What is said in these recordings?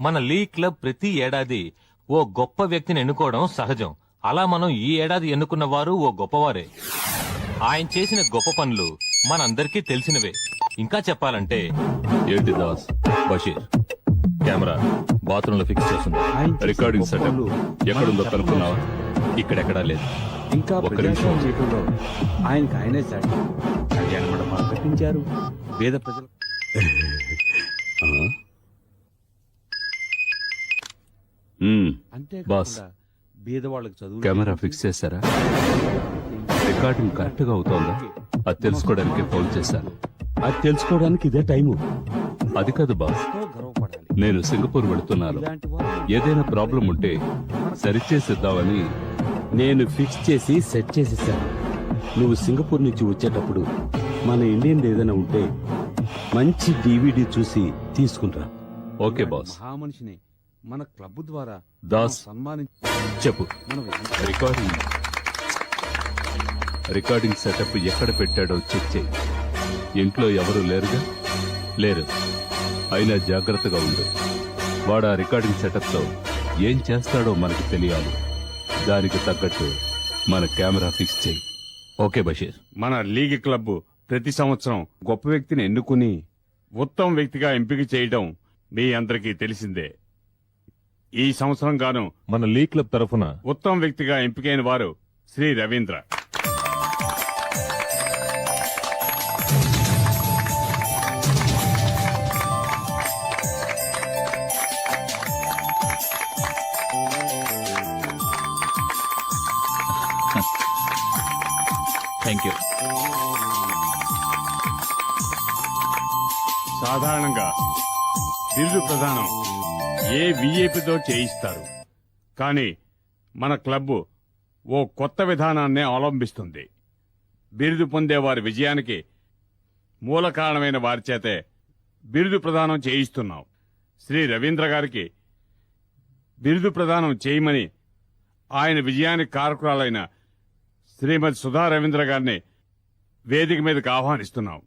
మన league club ప్రతి ఏడాది ఓ గొప్ప వ్యక్తిని ఎన్నుకోవడం సహజం. అలా మనం ఈ ఏడాది ఎన్నుకున్న వారు ఓ గొప్పవారే. ఆయన చేసిన గొప్ప పనులు మనందరికీ తెలిసినవే. ఇంకా చెప్పాలంటే ఏంటి దాస్? బషీర్ కెమెరా బాత్రూమ్ లో ఫిక్స్ చేస్తుంది. రికార్డింగ్ సెటప్ ఎక్కడుందో కనుక్కున్నావా? ఇక్కడెక్కడా లేదు. ఇంకా ఒక్క నిమిషం. ప్రజాస్వామ్య జీవితంలో ఆయనకు ఆయనే సాటి. కళ్యాణ మండపాలు కట్టించారు, పేద ప్రజలు బాస్, అంతేకాకుండా బీదవాళ్ళకి చదువు కెమెరా ఫిక్స్ చేశారా? రికార్డింగ్ కరెక్ట్ గా అవుతోందా? అది తెలుసుకోవడానికి ఫోన్ చేశాను. అది తెలుసుకోవడానికి ఇదే టైము. అది కాదు బాస్, ఎంతో గర్వపడాలి. నేను సింగపూర్ వెళుతున్నాను. ఇలాంటి వారు ఏదైనా ప్రాబ్లం ఉంటే సరిచేసిద్దామని. నేను ఫిక్స్ చేసి సెట్ చేసేసాను. నువ్వు సింగపూర్ నుంచి వచ్చేటప్పుడు మన ఇండియన్ ఏదైనా ఉంటే మంచి డివిడి చూసి తీసుకుంటా. Okay boss. మహామనిషిని మన క్లబ్ ద్వారా దాస్, సన్మానించి చెప్పు. మనం రికార్డింగ్ సెటప్ ఎక్కడ పెట్టాడో చెక్ చేయి. ఇంట్లో ఎవరు లేరుగా? లేరు. అయినా జాగ్రత్తగా ఉండు. వాడు ఆ రికార్డింగ్ సెటప్ తో ఏం చేస్తాడో మనకు తెలియాలి. దానికి తగ్గట్టు మన కెమెరా ఫిక్స్ చేయి. ఓకే బషీర్. మన లీగ్ క్లబ్ ప్రతి సంవత్సరం గొప్ప వ్యక్తిని ఎన్నుకుని ఉత్తమ వ్యక్తిగా ఎంపిక చేయడం మీ అందరికీ తెలిసిందే. ఈ సంవత్సరం గాను మన లీగ్ క్లబ్ తరఫున ఉత్తమ వ్యక్తిగా ఎంపికైన వారు శ్రీ రవీంద్ర. Thank you. సాధారణంగా బిరుదు ప్రదానం ఏ విఐపితో చేయిస్తారు, కానీ మన క్లబ్ ఓ కొత్త విధానాన్నే అవలంబిస్తుంది. బిరుదు పొందే వారి విజయానికి మూల కారణమైన వారి చేతే బిరుదు ప్రదానం చేయిస్తున్నాం. శ్రీ రవీంద్ర గారికి బిరుదు ప్రదానం చేయమని ఆయన విజయానికి కారకురాలైన శ్రీమతి సుధా రవీంద్ర గారిని వేదిక మీదకి ఆహ్వానిస్తున్నాం.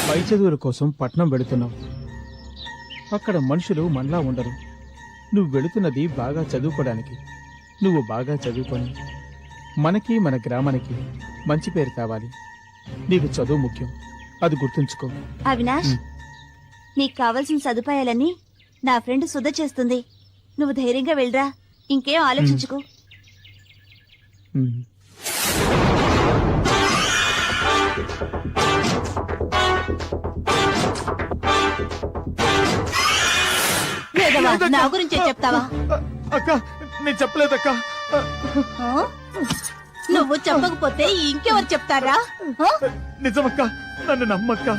పై చదువుల కోసం పట్నం వెళుతున్నావు. అక్కడ మనుషులు మనలా ఉండరు. నువ్వు వెళుతున్నది బాగా చదువుకోవడానికి. నువ్వు బాగా చదువుకొని మనకి మన గ్రామానికి మంచి పేరు కావాలి. నీకు చదువు ముఖ్యం, అది గుర్తుంచుకో. అవినాష్, నీకు కావలసిన సదుపాయాలన్నీ నా ఫ్రెండ్ సుధ చేస్తుంది. నువ్వు ధైర్యంగా వెళ్ళరా, ఇంకేం ఆలోచించుకో. చెప్తావా లేదక్క. నా గురించే చెప్తావా అక్క నేను చెప్పలేదక్క. ఆ? నువ్వు చెప్పకపోతే ఇంకెవరు చెప్తారా ఆ? నిజమక్క, నన్ను నమ్మక్క.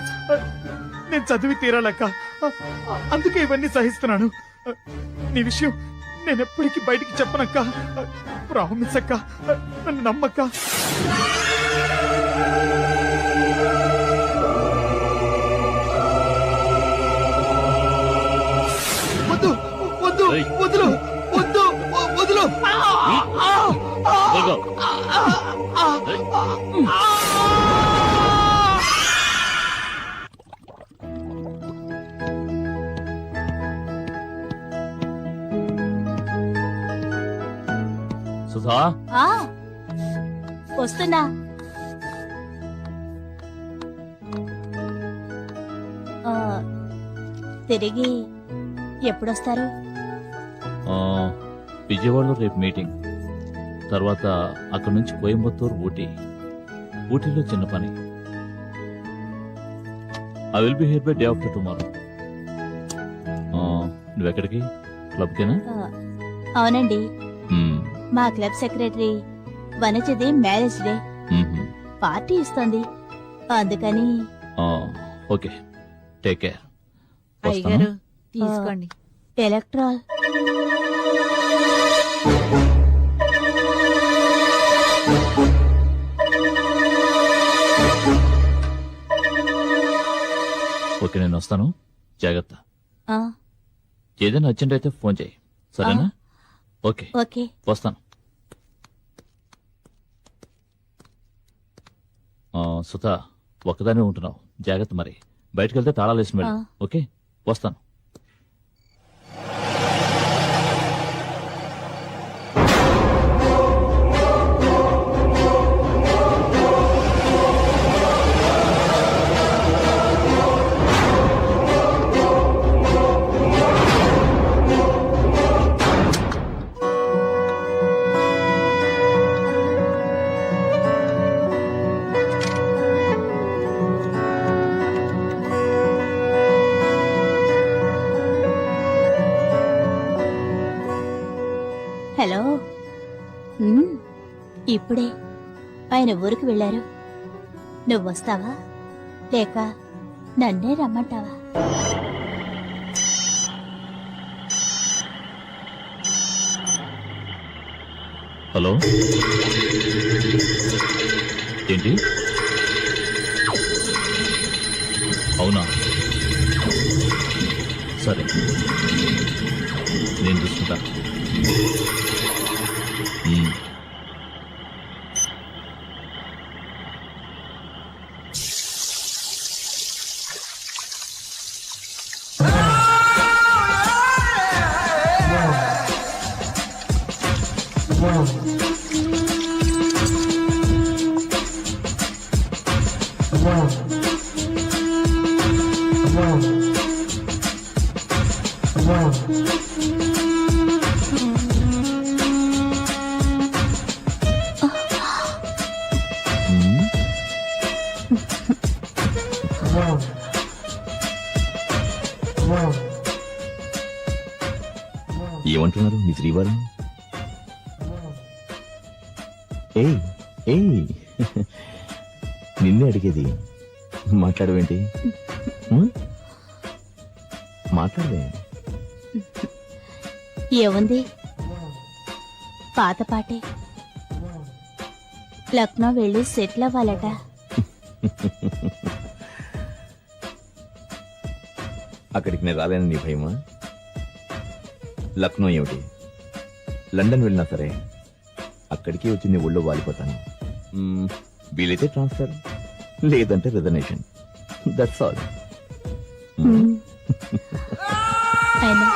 నేను చదివి తీరాలక్క, అందుకే ఇవన్నీ సహిస్తున్నాను. నీ విషయం నేను ఎప్పటికీ బయటికి చెప్పనక్క. ప్రామిస్ అక్క, నన్ను నమ్మక్క. వద్దు వద్దు వదులు వద్దు వదులు. సుధా ఆ, వస్తున్నా. ఆ, తిరిగి ఎప్పుడొస్తారు? విజయవాడలో రేపు మీటింగ్, తర్వాత అక్కడి నుంచి కోయంబత్తూరు, ఊటీలో చిన్న పని. I will be here by day after tomorrow. నువ్వెక్కడికి? క్లబ్కేనా? ఆ, అవునండి, మ్మ్. మా క్లబ్ సెక్రటరీ వనజది మ్యారేజ్ డే మ్మ్. పార్టీ ఇస్తోంది, అందుకని. Okay, take care. అయ్యగారు తీసుకోండి. ఎలక్ట్రాల్. ఓకే, నేను వస్తాను. జాగ్రత్త. ఆ, ఏదైనా అర్జెంట్ అయితే ఫోన్ చేయి, సరేనా? Okay, okay. వస్తాను. సుధా, ఒక్కదానే ఉంటున్నావు, జాగ్రత్త. మరి బయటకు వెళ్తే తాళాలు వేసిన వెళ్ళు. ఓకే, వస్తాను. హలో. ఇప్పుడే ఆయన ఊరికి వెళ్ళారు. నువ్వు వస్తావా లేక నన్నే రమ్మంటావా? హలో, ఏంటి? అవునా, సరే, నేను చూసుకుంటా. ఏమంటున్నారు మీ శ్రీవారు? ఏయ్ ఏయ్, నిన్నే అడిగేది. మాట్లాడవేంటి? మాట్లాడవే. ఏముంది, పాత పాటే. లక్నో వెళ్ళి సెటిల్ అవ్వాలట. అక్కడికి నేను రాలేను, నీ భయమా? లక్నో ఏమిటి, లండన్ వెళ్ళినా సరే అక్కడికి వచ్చి నీ ఒళ్ళో వాలిపోతాను. వీలైతే ట్రాన్స్ఫర్, లేదంటే రిజర్వేషన్. That's all. అయినా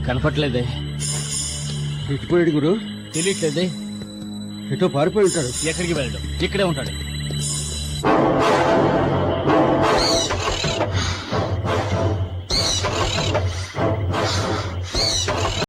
కనపట్లేదే. ఇటుపోయాడు గురు. తెలియట్లేదే. ఎటో పారిపోయి ఉంటాడు. ఎక్కడికి వెళ్ళడం? ఇక్కడే ఉంటాడు.